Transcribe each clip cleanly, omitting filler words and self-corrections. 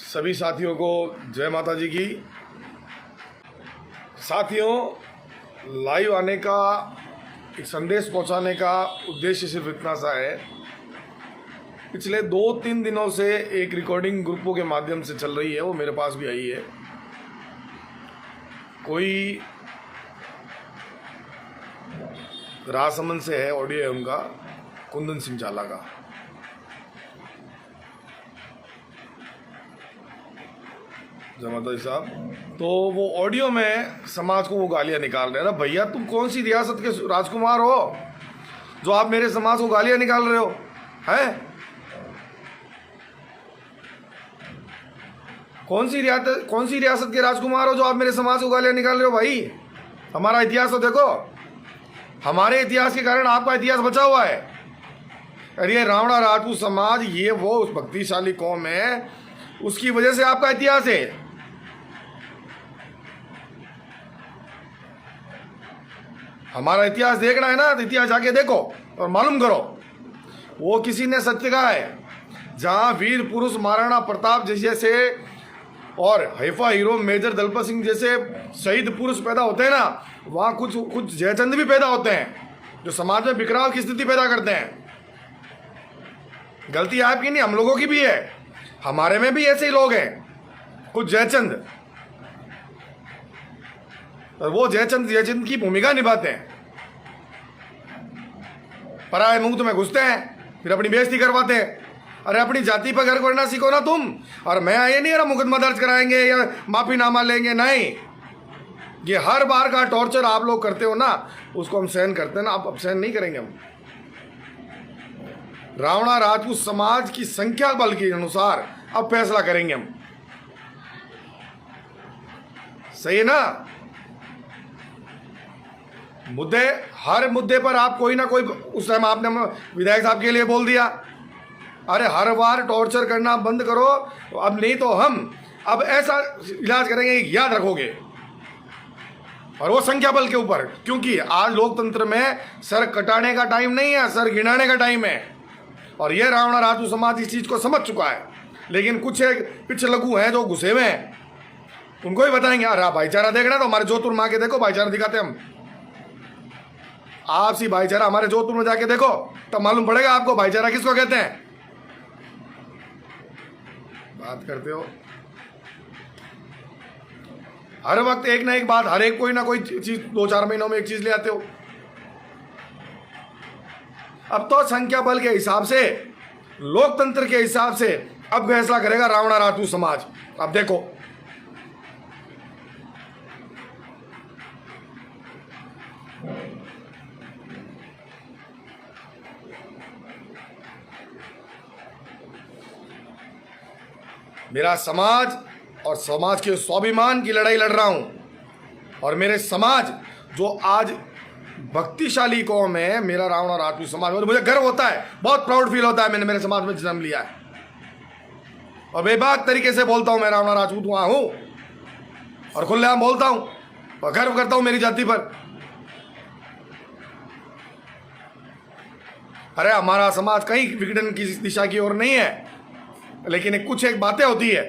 सभी साथियों को जय माता जी की। साथियों, लाइव आने का एक संदेश पहुंचाने का उद्देश्य सिर्फ इतना सा है। पिछले 2-3 दिनों से एक रिकॉर्डिंग ग्रुपों के माध्यम से चल रही है, वो मेरे पास भी आई है। कोई राजसमंद से है, ऑडियो है उनका, कुंदन सिंह झाला का। जमादारी साहब, तो वो ऑडियो में समाज को वो गालियां निकाल रहे हैं ना। भैया, तुम कौन सी रियासत के राजकुमार हो जो आप मेरे समाज को गालियां निकाल रहे हो? हैं? कौन सी रियासत के राजकुमार हो जो आप मेरे समाज को गालियां निकाल रहे हो? भाई, हमारा इतिहास तो देखो। हमारे इतिहास के कारण आपका इतिहास बचा हुआ है। अरे ये रावणा राजपूत समाज, ये वो उस भक्तिशाली कौम है, उसकी वजह से आपका इतिहास है। हमारा इतिहास देखना है ना, तो इतिहास जाके देखो और मालूम करो। वो किसी ने सत्य कहा है, जहां वीर पुरुष महाराणा प्रताप जैसे और Haifa hero major Dalpat Singh जैसे शहीद पुरुष पैदा होते हैं ना, वहां कुछ जयचंद भी पैदा होते हैं जो समाज में बिखराव की स्थिति पैदा करते हैं। गलती आपकी नहीं, हम लोगों की भी है। हमारे में भी ऐसे ही लोग हैं, कुछ जयचंद, और वो जयचंद की भूमिका निभाते हैं। पराये मुंह में घुसते हैं, फिर अपनी बेइज्जती करवाते हैं। अरे अपनी जाति पर गर्व करना सीखो ना तुम। और मैं ये नहीं, मुकदमा दर्ज कराएंगे या माफीनामा लेंगे, नहीं। ये हर बार का टॉर्चर आप लोग करते हो ना, उसको हम सहन करते हैं ना, अब सहन नहीं करेंगे हम। रावणा राजपूत समाज की संख्या बल के अनुसार अब फैसला करेंगे हम। सही है ना? हर मुद्दे पर आप कोई ना कोई, उस टाइम आपने विधायक साहब के लिए बोल दिया, अरे हर बार टॉर्चर करना बंद करो, अब नहीं तो हम अब ऐसा इलाज करेंगे, याद रखोगे। और वो संख्या बल के ऊपर, क्योंकि आज लोकतंत्र में सर कटाने का टाइम नहीं है, सर गिनाने का टाइम है। और ये रावणा राजपूत समाज इस चीज को समझ चुका है। लेकिन कुछ एक पिछलगू हैं जो घुसे हुए हैं, उनको ही बताएंगे अरे भाईचारा देखना, तो हमारे जोधपुर में आके देखो, भाईचारा दिखाते हम। आपसी भाईचारा हमारे जोधपुर में जाके देखो, तब मालूम पड़ेगा आपको भाईचारा किसको कहते हैं। बात करते हो हर वक्त एक ना एक बात, हर एक कोई ना कोई चीज 2-4 महीनों में एक चीज ले आते हो। अब तो संख्या बल के हिसाब से, लोकतंत्र के हिसाब से अब फैसला करेगा रावणा राजपूत समाज। अब देखो, मेरा समाज और समाज के स्वाभिमान की लड़ाई लड़ रहा हूं। और मेरे समाज जो आज भक्तिशाली कौम है, मेरा रावणा राजपूत समाज, और मुझे गर्व होता है, बहुत प्राउड फील होता है मैंने मेरे समाज में जन्म लिया है। और बेबाक तरीके से बोलता हूं मैं रावणा राजपूत वहां हूं, और खुलेआम बोलता हूं और गर्व करता हूं मेरी जाति पर। अरे हमारा समाज कहीं विघटन की दिशा की ओर नहीं है, लेकिन कुछ एक बातें होती है,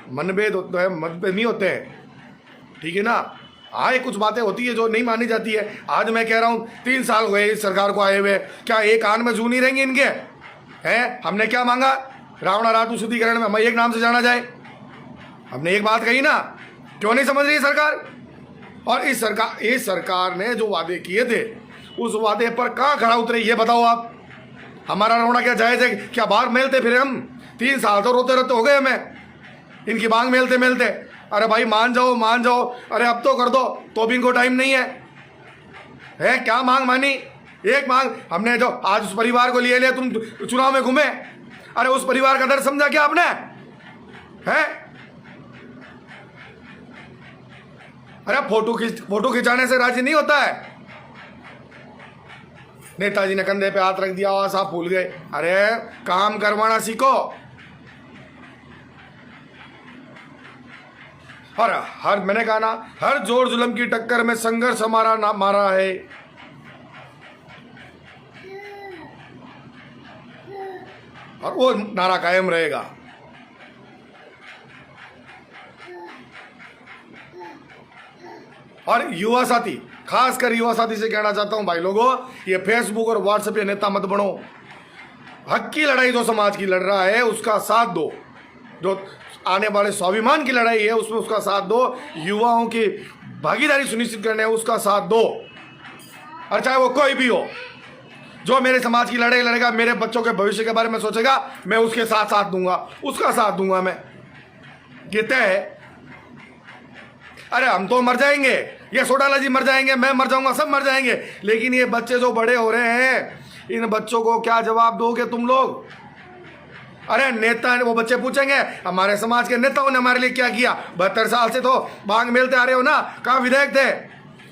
मनभेद होते हैं, मतभेद नहीं होते हैं, ठीक है ना। हाँ, ये कुछ बातें होती है जो नहीं मानी जाती है। आज मैं कह रहा हूँ 3 साल हुए इस सरकार को आए हुए, क्या एक आन में जू नहीं रहेंगे इनके? हैं? हमने क्या मांगा? रावणा राजपूत शुद्धिकरण में हमें एक नाम से जाना जाए। हमने एक बात कही ना, क्यों नहीं समझ रही सरकार? और इस सरकार ने जो वादे किए थे, उस वादे पर कहाँ खड़ा उतरे, ये बताओ आप। हमारा रोना क्या जायज है? क्या बाघ मेलते फिर हम? 3 साल तो रोते रोते हो गए हमें इनकी बांग मेलते मेलते। अरे भाई मान जाओ, अरे अब तो कर दो, तो भी इनको टाइम नहीं है। क्या मांग मानी? एक मांग हमने, जो आज उस परिवार को लिए तुम चुनाव में घूमे, अरे उस परिवार का दर्द समझा क्या आपने? है? अरे फोटो खिंचाने से राजी नहीं होता है। नेताजी ने कंधे पे हाथ रख दिया, साहब भूल गए। अरे काम करवाना सीखो। और मैंने कहा ना, हर जोर जुल्म की टक्कर में संघर्ष हमारा मारा है। और वो नारा कायम रहेगा। और युवा साथी, खासकर युवा साथी से कहना चाहता हूं भाई लोगों, ये फेसबुक और व्हाट्सएप पे नेता मत बनो। हक की लड़ाई जो समाज की लड़ रहा है उसका साथ दो, जो आने वाले स्वाभिमान की लड़ाई है उसमें उसका साथ दो, युवाओं की भागीदारी सुनिश्चित करने है उसका साथ दो। और चाहे वो कोई भी हो, जो मेरे समाज की लड़ाई लड़ेगा, मेरे बच्चों के भविष्य के बारे में सोचेगा, मैं उसके साथ साथ दूंगा, उसका साथ दूंगा मैं, ये तय है। अरे हम तो मर जाएंगे, ये सोडाला जी मर जाएंगे, मैं मर जाऊंगा, सब मर जाएंगे, लेकिन ये बच्चे जो बड़े हो रहे हैं, इन बच्चों को क्या जवाब दोगे तुम लोग? अरे नेता, वो बच्चे पूछेंगे हमारे समाज के नेताओं ने हमारे लिए क्या किया? 72 साल से तो बांग मेलते आ रहे हो ना, कहाँ विधायक थे?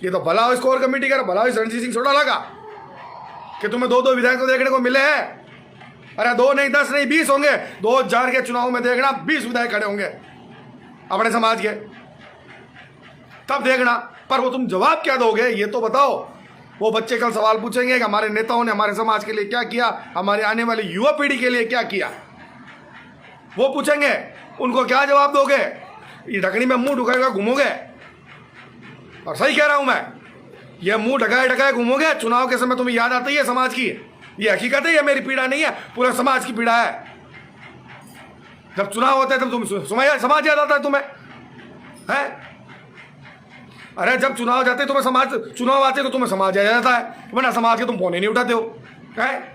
ये तो भला हो स्कोर कमेटी का, भला हो रणजीत सिंह सोडाला का कि तुम्हें 2-2 विधायक तो देखने को मिले हैं। अरे 2 नहीं, 10 नहीं, 20 होंगे। 2000 के चुनाव में देखना 20 विधायक खड़े होंगे अपने समाज के, तब देखना। पर वो तुम जवाब क्या दोगे ये तो बताओ। वो बच्चे कल सवाल पूछेंगे कि हमारे नेताओं ने हमारे समाज के लिए क्या किया, हमारे आने वाली युवा पीढ़ी के लिए क्या किया, वो पूछेंगे, उनको क्या जवाब दोगे? ये ढकनी में मुंह ढुकाएगा घूमोगे? और सही कह रहा हूं मैं, ये मुंह ढकाए ढकाए घूमोगे। चुनाव के समय तुम्हें याद आती है समाज की, ये हकीकत है, ये मेरी पीड़ा नहीं है, पूरा समाज की पीड़ा है। जब चुनाव होते हैं तब तुम समाज याद आता है तुम्हें, है? अरे जब चुनाव जाते तुम्हें समाज, चुनाव आते तो तुम्हें समाज याद आता है, वरना समाज के तुम फोन ही नहीं उठाते हो, है?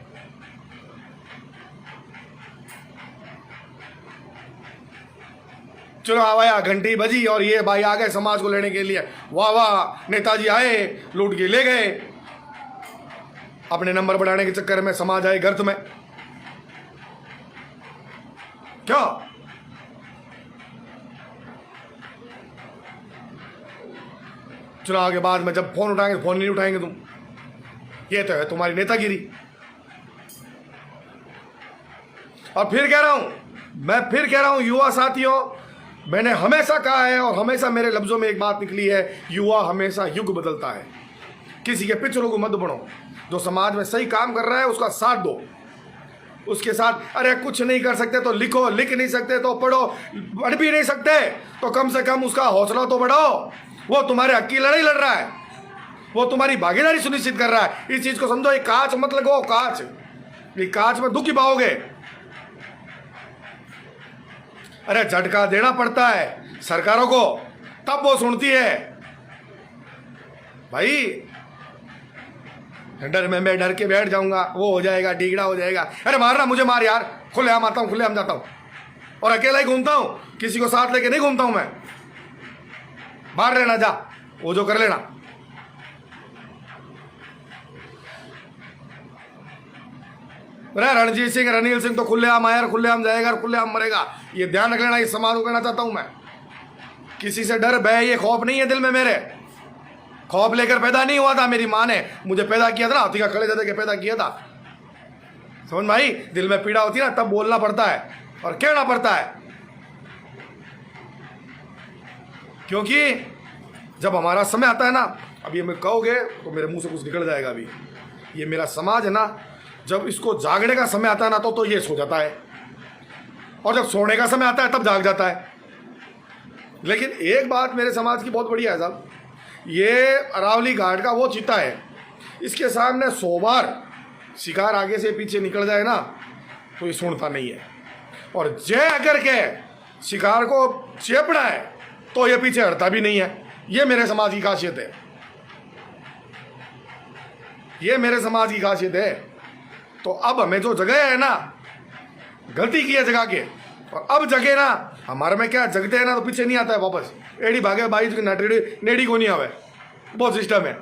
चुनाव आया, घंटी बजी और ये भाई आ गए समाज को लेने के लिए, वाह वाह नेताजी आए, लूट के ले गए। अपने नंबर बढ़ाने के चक्कर में समाज आए गर्त में। क्या चुनाव के बाद में जब फोन उठाएंगे, फोन नहीं उठाएंगे तुम, ये तो है तुम्हारी नेतागिरी। और फिर कह रहा हूं, मैं फिर कह रहा हूं युवा साथियों, मैंने हमेशा कहा है और हमेशा मेरे लफ्जों में एक बात निकली है, युवा हमेशा युग बदलता है। किसी के पिछड़ों को मत बढ़ो, जो समाज में सही काम कर रहा है उसका साथ दो, उसके साथ। अरे कुछ नहीं कर सकते तो लिखो, लिख नहीं सकते तो पढ़ो, पढ़ भी नहीं सकते तो कम से कम उसका हौसला तो बढ़ाओ। वो तुम्हारे हक की लड़ाई लड़ रहा है, वो तुम्हारी भागीदारी सुनिश्चित कर रहा है। इस चीज को समझो, ये कांच मत लगो, कांच, ये कांच में दुखी पाओगे। अरे झटका देना पड़ता है सरकारों को, तब वो सुनती है भाई। डर में मैं डर के बैठ जाऊंगा, वो हो जाएगा, डीगड़ा हो जाएगा। अरे मारना मुझे मार यार, खुलेआम आता हूं, खुलेआम जाता हूं और अकेला ही घूमता हूं, किसी को साथ लेके नहीं घूमता हूं मैं। मार लेना, जा वो जो कर लेना। रणजीत सिंह, रनील सिंह तो खुलेआम आया, खुलेआम जाएगा, खुलेआम मरेगा। ये ध्यान रख लेना, इस समाज को कहना चाहता हूं मैं। किसी से डर, भय, ये खौफ नहीं है दिल में मेरे। खौफ लेकर पैदा नहीं हुआ था, मेरी माँ ने मुझे पैदा किया था ना, हाथी का कलेजा देके पैदा किया था। समझ भाई, दिल में पीड़ा होती है ना, तब बोलना पड़ता है और कहना पड़ता है, क्योंकि जब हमारा समय आता है ना, अब ये मैं कहोगे तो मेरे मुंह से कुछ निकल जाएगा। अभी ये मेरा समाज है ना, जब इसको जागने का समय आता है ना तो ये सो जाता है, और जब सोने का समय आता है तब जाग जाता है। लेकिन एक बात मेरे समाज की बहुत बढ़िया है साहब, ये अरावली घाट का वो चीता है, इसके सामने 100 बार शिकार आगे से पीछे निकल जाए ना तो ये सुनता नहीं है, और जय अगर के शिकार को चेपना है तो ये पीछे हटता भी नहीं है। ये मेरे समाज की खासियत है, ये मेरे समाज की खासियत है। तो अब हमें जो जगह है ना, गलती की है जगह के, और अब जगह ना हमारे में क्या जगते हैं ना तो पीछे नहीं आता है वापस। एड़ी भागे बाई ना, नेड़ी को नहीं आवे, बहुत सिस्टम है।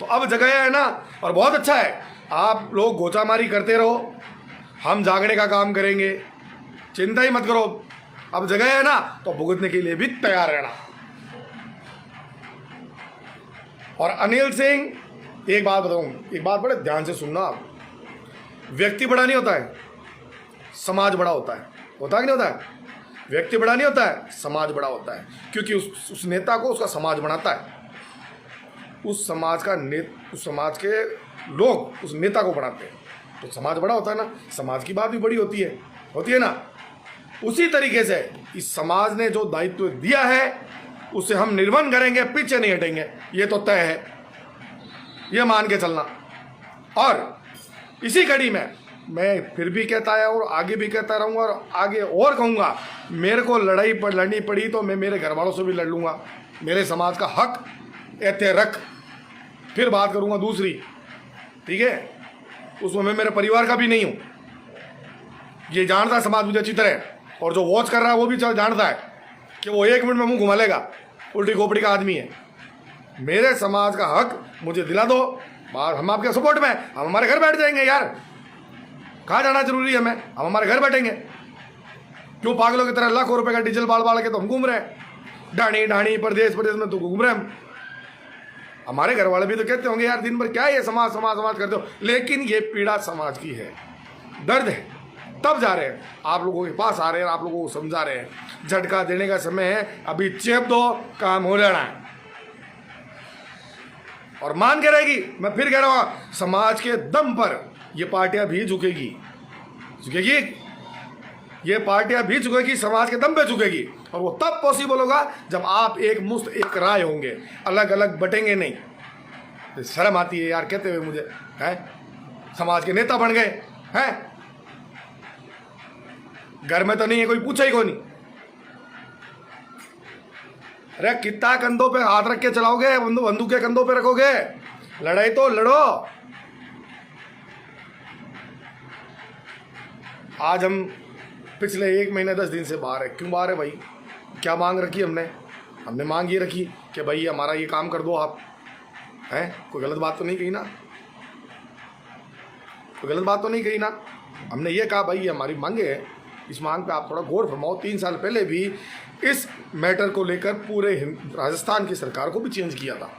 तो अब जगह है ना, और बहुत अच्छा है। आप लोग गोचामारी करते रहो, हम जागने का काम करेंगे, चिंता ही मत करो। अब जगह है ना तो भुगतने के लिए भी तैयार रहना। और अनिल सिंह, एक बात बताऊं, एक बात बड़े ध्यान से सुनना आप। व्यक्ति बड़ा नहीं होता है, समाज बड़ा होता है। होता कि नहीं होता है? व्यक्ति बड़ा नहीं होता है, समाज बड़ा होता है, क्योंकि उस नेता को उसका समाज बनाता है। उस समाज के लोग उस नेता को बनाते हैं, तो समाज बड़ा होता है ना। समाज की बात भी बड़ी होती है ना। उसी तरीके से इस समाज ने जो दायित्व दिया है उससे हम निर्वहन करेंगे, पीछे नहीं हटेंगे, ये तो तय है, ये मान के चलना। और इसी कड़ी में मैं फिर भी कहता है और आगे भी कहता रहूँगा और आगे और कहूँगा, मेरे को लड़नी पड़ी तो मैं मेरे घर वालों से भी लड़ लूँगा, मेरे समाज का हक ऐसे रख, फिर बात करूँगा दूसरी, ठीक है, उसमें मैं मेरे परिवार का भी नहीं हूँ, ये जानता है समाज मुझे अच्छी तरह, और जो वॉच कर रहा है वो भी जानता है कि वो 1 मिनट में मुंह घुमा लेगा, उल्टी खोपड़ी का आदमी है। मेरे समाज का हक मुझे दिला दो, हम आपके सपोर्ट में, हम हमारे घर बैठ जाएंगे यार, कहाँ जाना जरूरी है हमें, हम हमारे घर बैठेंगे। क्यों पागलों की तरह लाखों रुपए का डीजल बाल के तो हम घूम रहे हैं, ढाणी प्रदेश में तो घूम रहे हैं हम। हमारे घर वाले भी तो कहते होंगे यार दिन भर क्या ये समाज करते हो, लेकिन ये पीड़ा समाज की है, दर्द है, तब जा रहे हैं आप लोगों के पास आ रहे हैं, आप लोगों को समझा रहे हैं। झटका देने का समय है, अभी चेप दो, काम हो जाना है और मान के रहेगी। मैं फिर कह रहा हूं, समाज के दम पर ये पार्टियां भी झुकेगी, ये पार्टियां भी झुकेगी, समाज के दम पे झुकेगी, और वो तब पॉसिबल होगा जब आप एक मुश्त एक राय होंगे, अलग अलग बटेंगे नहीं। तो शर्म आती है यार कहते हुए मुझे, है समाज के नेता बन गए हैं, घर में तो नहीं है, कोई पूछा ही कोई नहीं। अरे कितना कंधों पे हाथ रख के चलाओगे, बंदूक के कंधों पे रखोगे, लड़ाई तो लड़ो। आज हम पिछले 1 महीने 10 दिन से बाहर है। क्यों बाहर है भाई, क्या मांग रखी हमने मांग ये रखी कि भाई हमारा ये काम कर दो आप, हैं, कोई गलत बात तो नहीं कही ना, कोई गलत बात तो नहीं कही ना। हमने ये कहा भाई ये हमारी मांगे है, इस मांग पे आप थोड़ा गौर फरमाओ। 3 साल पहले भी इस मैटर को लेकर पूरे राजस्थान की सरकार को भी चेंज किया था,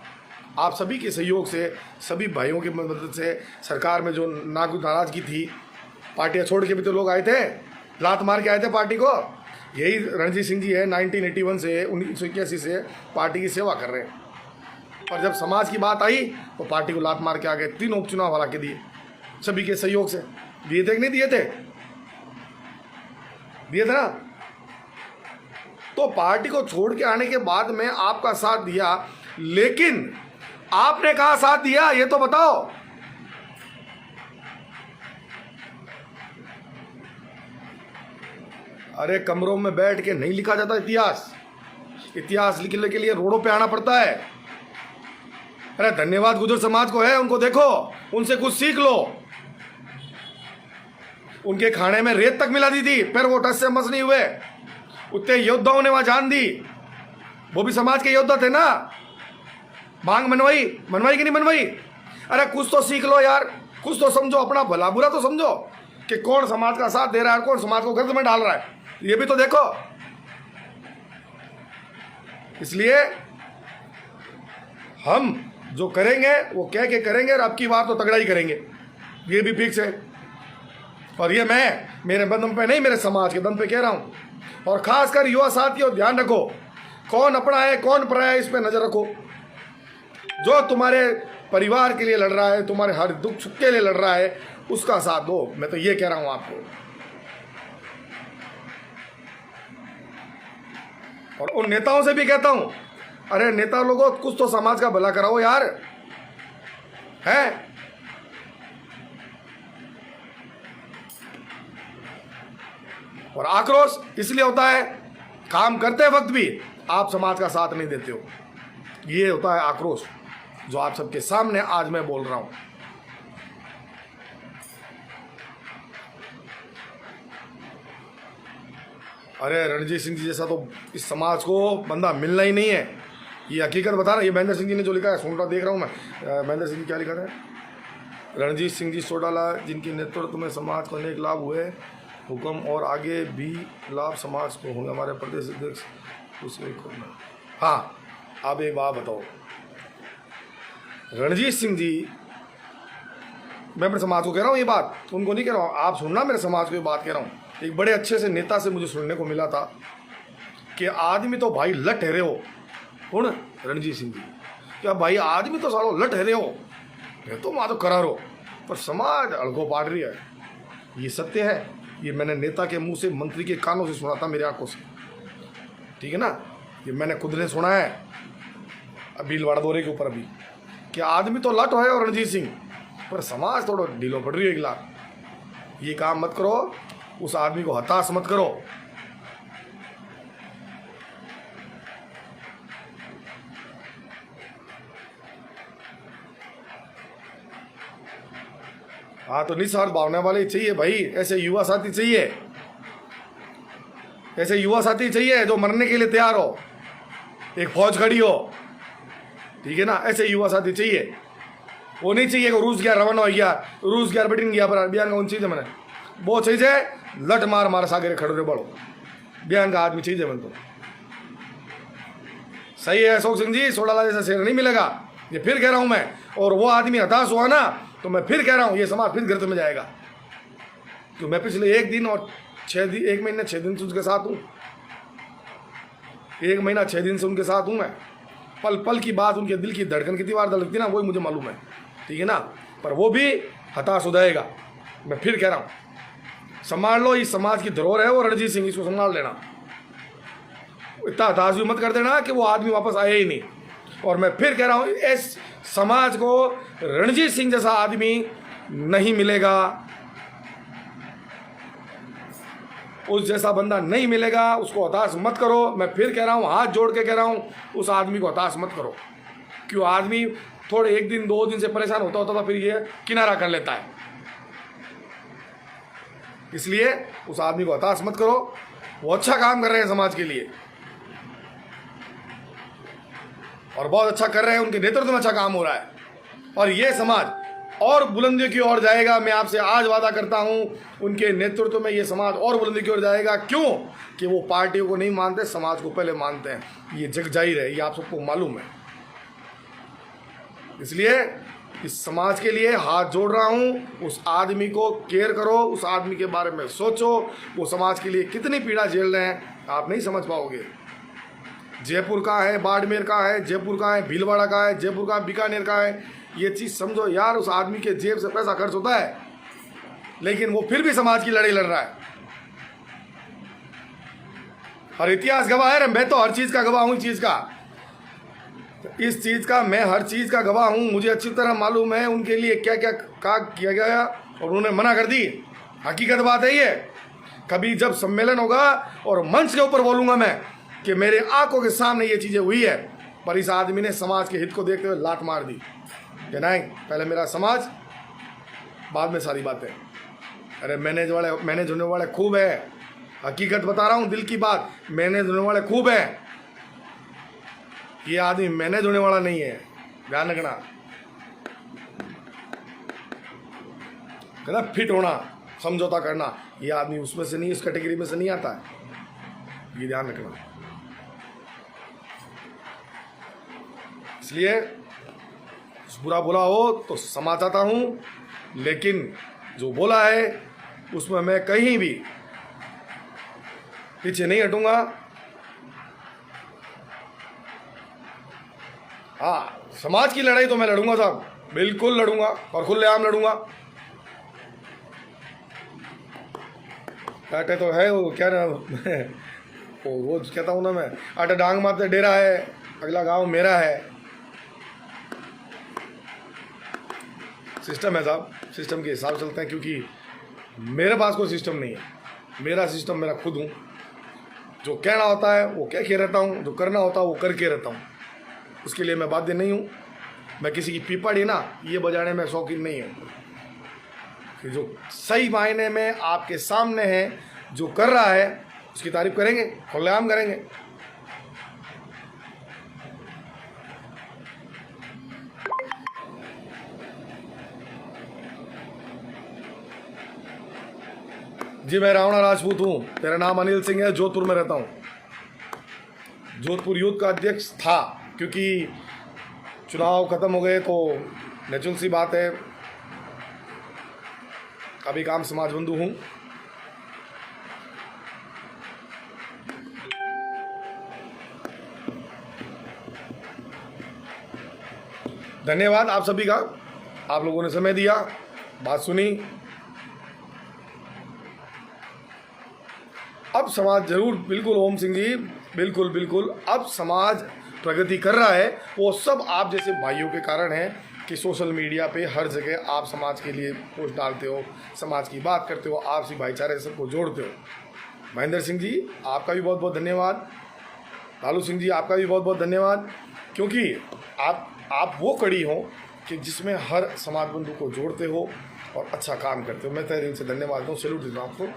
आप सभी के सहयोग से, सभी भाइयों की मदद से। सरकार में जो नाराजगी थी, पार्टियां छोड़ के भी तो लोग आए थे, लात मार के आए थे पार्टी को। यही रणजीत सिंह जी है, 1981 से 1981 से पार्टी की सेवा कर रहे हैं, और जब समाज की बात आई तो पार्टी को लात मार के आ गए। 3 उपचुनाव हरा के दिए, सभी के सहयोग से। दिए थे कि नहीं दिए थे? दिए थे ना। तो पार्टी को छोड़ के आने के बाद में आपका साथ दिया, लेकिन आपने कहाँ साथ दिया ये तो बताओ। अरे कमरों में बैठ के नहीं लिखा जाता इतिहास लिखने के लिए रोडों पे आना पड़ता है। अरे धन्यवाद गुजर समाज को है, उनको देखो, उनसे कुछ सीख लो। उनके खाने में रेत तक मिला दी थी, फिर वो टस से मस नहीं हुए। उतने योद्धाओं ने वहां जान दी, वो भी समाज के योद्धा थे ना। मांग मनवाई कि नहीं मनवाई? अरे कुछ तो सीख लो यार, कुछ तो समझो, अपना भला बुरा तो समझो कि कौन समाज का साथ दे रहा है, कौन समाज को गर्द में डाल रहा है, ये भी तो देखो। इसलिए हम जो करेंगे वो कह के करेंगे, और अब की बार तो तगड़ा ही करेंगे, ये भी फिक्स है। और ये मैं मेरे दम पे नहीं, मेरे समाज के दम पे कह रहा हूं। और खासकर युवा साथियों, ध्यान रखो, कौन अपना है कौन पराया है, इस पे नजर रखो। जो तुम्हारे परिवार के लिए लड़ रहा है, तुम्हारे हर दुख सुख के लिए लड़ रहा है, उसका साथ दो। मैं तो ये कह रहा हूं आपको। और उन नेताओं से भी कहता हूं, अरे नेता लोगों, कुछ तो समाज का भला कराओ यार, है। और आक्रोश इसलिए होता है, काम करते वक्त भी आप समाज का साथ नहीं देते हो, ये होता है आक्रोश, जो आप सबके सामने आज मैं बोल रहा हूं। अरे रणजीत सिंह जी जैसा तो इस समाज को बंदा मिलना ही नहीं है, ये हकीकत बता रहा। ये महेंद्र सिंह जी ने जो लिखा है, सुन रहा देख रहा हूँ मैं, महेंद्र सिंह जी क्या लिखा है? रणजीत सिंह जी सोडाला, जिनके नेतृत्व में समाज को अनेक लाभ हुए, हुक्म और आगे भी लाभ समाज को होंगे। हमारे प्रदेश अध्यक्ष उसमें। हाँ, आप एक बात बताओ, रणजीत सिंह जी, मैं अपने समाज को कह रहा हूँ ये बात, उनको नहीं कह रहा हूँ, आप सुनना, मेरे समाज को ये बात कह रहा हूँ। एक बड़े अच्छे से नेता से मुझे सुनने को मिला था कि आदमी तो भाई लट ठहरे हो। कौन? रणजीत सिंह जी। क्या भाई आदमी तो सालों लट ठहरे हो, ये तो माँ तो करार हो, पर समाज अड़गो पाट रही है। ये सत्य है, ये मैंने नेता के मुंह से, मंत्री के कानों से सुना था, मेरी आंखों से, ठीक है ना। ये मैंने खुद ने सुना है भीलवाड़ा दौरे के ऊपर अभी, कि आदमी तो लट है और रणजीत सिंह, पर समाज थोड़ा ढीलो पड़ रही है गिला। ये काम मत करो, उस आदमी को हताश मत करो। हाँ, तो निस्वार्थ भावना वाले चाहिए भाई, ऐसे युवा साथी चाहिए, ऐसे युवा साथी चाहिए जो मरने के लिए तैयार हो, एक फौज खड़ी हो, ठीक है ना। ऐसे युवा साथी चाहिए। वो नहीं चाहिए कि रूस गया रवाना हो गया, रूस गया ब्रिटेन गया, पर बयान का उन चीज़ मैंने वो चाहिए लट मार मार सागरे खड़े रहे बड़ो बयान का आदमी चाहिए मन। तो सही है अशोक सिंह जी, सोडाला जैसा शेर नहीं मिलेगा, ये फिर कह रहा हूं मैं। और वो आदमी हताश हुआ ना, तो मैं फिर कह रहा हूं ये समाज फिर गिरते में जाएगा। तो मैं पिछले 1 दिन और 6 दिन, 1 महीने 6 दिन से उनके साथ हूं, 1 महीना 6 दिन से उनके साथ हूं मैं। पल पल की बात, उनके दिल की धड़कन कितनी बार धड़कती ना, वही मुझे मालूम है, ठीक है ना। पर वो भी हताश हो जाएगा। मैं फिर कह रहा हूं संभाल लो, इस समाज की धरोहर है वो रणजीत सिंह, इसको संभाल लेना। इतना हताश भी मत कर देना कि वो आदमी वापस आए ही नहीं। और मैं फिर कह रहा हूं इस समाज को रणजीत सिंह जैसा आदमी नहीं मिलेगा, उस जैसा बंदा नहीं मिलेगा, उसको हताश मत करो। मैं फिर कह रहा हूँ, हाथ जोड़ के कह रहा हूँ, उस आदमी को हताश मत करो। क्यों आदमी थोड़े 1 दिन 2 दिन से परेशान होता था, फिर ये किनारा कर लेता है। इसलिए उस आदमी को हताश मत करो, वो अच्छा काम कर रहे हैं समाज के लिए और बहुत अच्छा कर रहे हैं, उनके नेतृत्व में अच्छा काम हो रहा है। और ये समाज और बुलंदियों की ओर जाएगा, मैं आपसे आज वादा करता हूं। उनके नेतृत्व में ये समाज और बुलंदियों की ओर जाएगा। क्यों? कि वो पार्टियों को नहीं मानते, समाज को पहले मानते हैं। ये जग जाहिर है, ये आप सबको मालूम है। इसलिए इस समाज के लिए हाथ जोड़ रहा हूं। उस आदमी को केयर करो, उस आदमी के बारे में सोचो, वो समाज के लिए कितनी पीड़ा झेल रहे हैं आप नहीं समझ पाओगे। जयपुर का है, बाड़मेर का है, जयपुर का है, भीलवाड़ा का है, जयपुर का बीकानेर का है। ये चीज़ समझो यार, उस आदमी के जेब से पैसा खर्च होता है, लेकिन वो फिर भी समाज की लड़ाई लड़ रहा है। और इतिहास गवाह है, मैं तो हर चीज़ का गवाह हूँ। इस चीज़ का मैं हर चीज़ का गवाह हूँ। मुझे अच्छी तरह मालूम है उनके लिए क्या क्या किया गया और उन्होंने मना कर दी। हकीकत बात है ये। कभी जब सम्मेलन होगा और मंच के ऊपर बोलूँगा मैं कि मेरे आंखों के सामने ये चीज़ें हुई है, पर इस आदमी ने समाज के हित को देखते हुए लात मार दी कि नहीं, पहले मेरा समाज, बाद में सारी बातें। अरे मैनेज होने वाले खूब है, हकीकत बता रहा हूँ, दिल की बात। मैनेज होने वाले खूब है, ये आदमी मैनेज होने वाला नहीं है, ध्यान रखना। कहना फिट होना, समझौता करना, ये आदमी उसमें से नहीं, इस कैटेगरी में से नहीं आता है, ये ध्यान रखना। इसलिए बुरा बोला हो तो क्षमा चाहता हूँ, लेकिन जो बोला है उसमें मैं कहीं भी पीछे नहीं हटूंगा। हाँ, समाज की लड़ाई तो मैं लड़ूंगा साहब, बिल्कुल लड़ूंगा और खुलेआम लड़ूंगा। कहते तो है वो क्या ना वो कहता हूँ ना मैं, आटा डांग मारते डेरा है, अगला गांव मेरा है। सिस्टम है साहब, सिस्टम के हिसाब चलते हैं, क्योंकि मेरे पास कोई सिस्टम नहीं है। मेरा सिस्टम मेरा खुद हूँ। जो कहना होता है वो कह के रहता हूँ, जो करना होता है वो करके रहता हूँ। उसके लिए मैं बाध्य नहीं हूँ। मैं किसी की पीपड़ी ना ये बजाने में शौकीन नहीं हूँ। कि जो सही मायने में आपके सामने है, जो कर रहा है, उसकी तारीफ करेंगे, खुलेआम करेंगे। जी मैं रावणा राजपूत हूँ, मेरा नाम अनिल सिंह है, जोधपुर में रहता हूँ। जोधपुर यूथ का अध्यक्ष था, क्योंकि चुनाव खत्म हो गए तो नेचुरल सी बात है, अभी काम समाज बंधु हूँ। धन्यवाद आप सभी का, आप लोगों ने समय दिया, बात सुनी। अब समाज जरूर, बिल्कुल ओम सिंह जी, बिल्कुल बिल्कुल, अब समाज प्रगति कर रहा है। वो सब आप जैसे भाइयों के कारण है कि सोशल मीडिया पे हर जगह आप समाज के लिए पोस्ट डालते हो, समाज की बात करते हो, आपसी भाईचारे सबको जोड़ते हो। महेंद्र सिंह जी आपका भी बहुत बहुत धन्यवाद, लालू सिंह जी आपका भी बहुत बहुत धन्यवाद, क्योंकि आप वो कड़ी हो कि जिसमें हर समाज बंधु को जोड़ते हो और अच्छा काम करते हो। मैं तहे दिल से धन्यवाद दूँ, सैल्यूट देता हूँ आपको।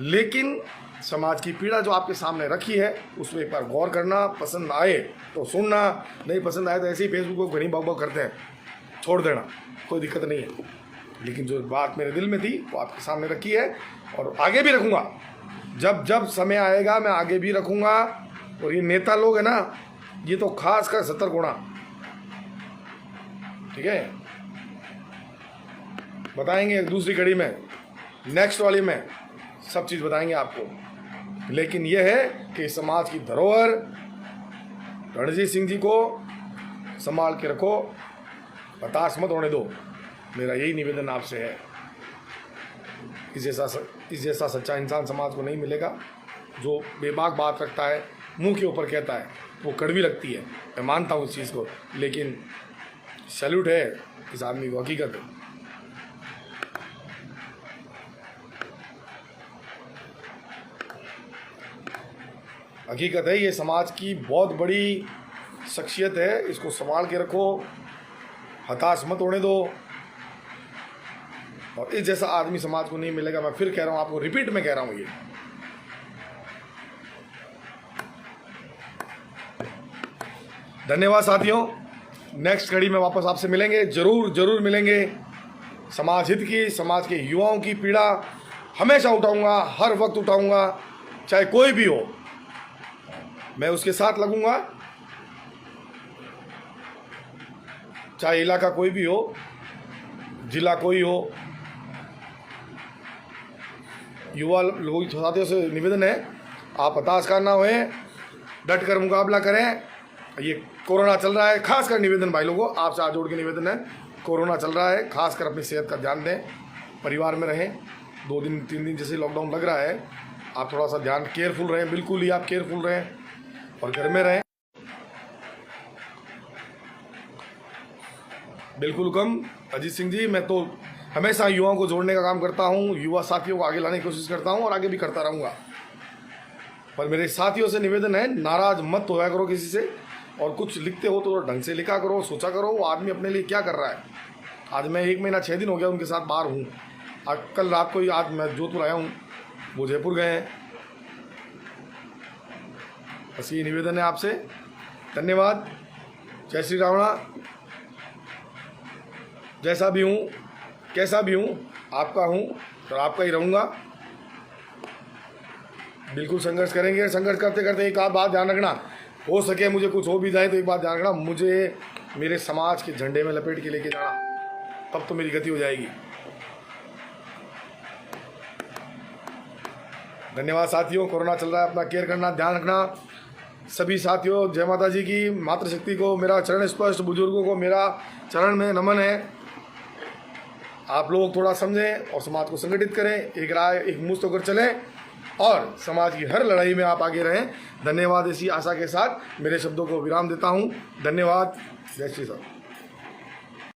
लेकिन समाज की पीड़ा जो आपके सामने रखी है उसमें एक बार गौर करना, पसंद आए तो सुनना, नहीं पसंद आए तो ऐसे ही फेसबुक को घनी बक करते हैं, छोड़ देना, कोई दिक्कत नहीं है। लेकिन जो बात मेरे दिल में थी वो आपके सामने रखी है और आगे भी रखूँगा। जब जब समय आएगा मैं आगे भी रखूँगा। और ये नेता लोग है ना, ये तो खास कर 70 गुणा, ठीक है, बताएंगे दूसरी कड़ी में, नेक्स्ट वाली में सब चीज़ बताएंगे आपको। लेकिन यह है कि समाज की धरोहर रणजीत सिंह जी को संभाल के रखो, हताश मत होने दो, मेरा यही निवेदन आपसे है। इस जैसा सच्चा इंसान समाज को नहीं मिलेगा। जो बेबाक बात रखता है, मुंह के ऊपर कहता है, वो कड़वी लगती है, मैं मानता हूँ इस चीज़ को, लेकिन सैल्यूट है इस आदमी को, हकीकत है। हकीकत है, ये समाज की बहुत बड़ी शख्सियत है, इसको संभाल के रखो, हताश मत होने दो। और इस जैसा आदमी समाज को नहीं मिलेगा, मैं फिर कह रहा हूँ आपको, रिपीट में कह रहा हूँ ये। धन्यवाद साथियों, नेक्स्ट कड़ी में वापस आपसे मिलेंगे, जरूर मिलेंगे। समाज हित की, समाज के युवाओं की पीड़ा हमेशा उठाऊंगा, हर वक्त उठाऊंगा, चाहे कोई भी हो, मैं उसके साथ लगूंगा। चाहे इलाका कोई भी हो, जिला कोई हो। युवा लोग साथियों से निवेदन है, आप हताश का ना होए, डट कर मुकाबला करें। ये कोरोना चल रहा है, खासकर निवेदन भाई लोगों, आपसे हाथ जोड़ के निवेदन है, कोरोना चल रहा है, खासकर अपनी सेहत का ध्यान दें, परिवार में रहें। 2 दिन 3 दिन जैसे लॉकडाउन लग रहा है, आप थोड़ा सा ध्यान, केयरफुल रहें, बिल्कुल ही आप केयरफुल रहें और घर में रहें। बिल्कुल कम अजीत सिंह जी, मैं तो हमेशा युवाओं को जोड़ने का काम करता हूँ, युवा साथियों को आगे लाने की कोशिश करता हूँ और आगे भी करता रहूँगा। पर मेरे साथियों से निवेदन है, नाराज मत होया करो किसी से, और कुछ लिखते हो तो ढंग से लिखा करो, सोचा करो वो आदमी अपने लिए क्या कर रहा है। आज मैं 1 महीना 6 दिन हो गया उनके साथ बाहर हूँ। आज कल रात को ही, आज मैं जोधपुर आया हूँ, वो जयपुर गए हैं। बस ये निवेदन है आपसे। धन्यवाद। जय श्री रावणा। जैसा भी हूँ, कैसा भी हूँ, आपका हूँ और आपका ही रहूँगा। बिल्कुल संघर्ष करेंगे। संघर्ष करते करते एक आध बात ध्यान रखना, हो सके मुझे कुछ हो भी जाए तो एक बात ध्यान रखना, मुझे मेरे समाज के झंडे में लपेट के लेके जाना, तब तो मेरी गति हो जाएगी। धन्यवाद साथियों। कोरोना चल रहा है, अपना केयर करना, ध्यान रखना। सभी साथियों, जय माता जी की, मातृशक्ति को मेरा चरण स्पर्श, बुजुर्गों को मेरा चरण में नमन है। आप लोग थोड़ा समझें और समाज को संगठित करें, एक राय एक मुश्त होकर चलें और समाज की हर लड़ाई में आप आगे रहें। धन्यवाद। इसी आशा के साथ मेरे शब्दों को विराम देता हूँ। धन्यवाद। जय श्री राम।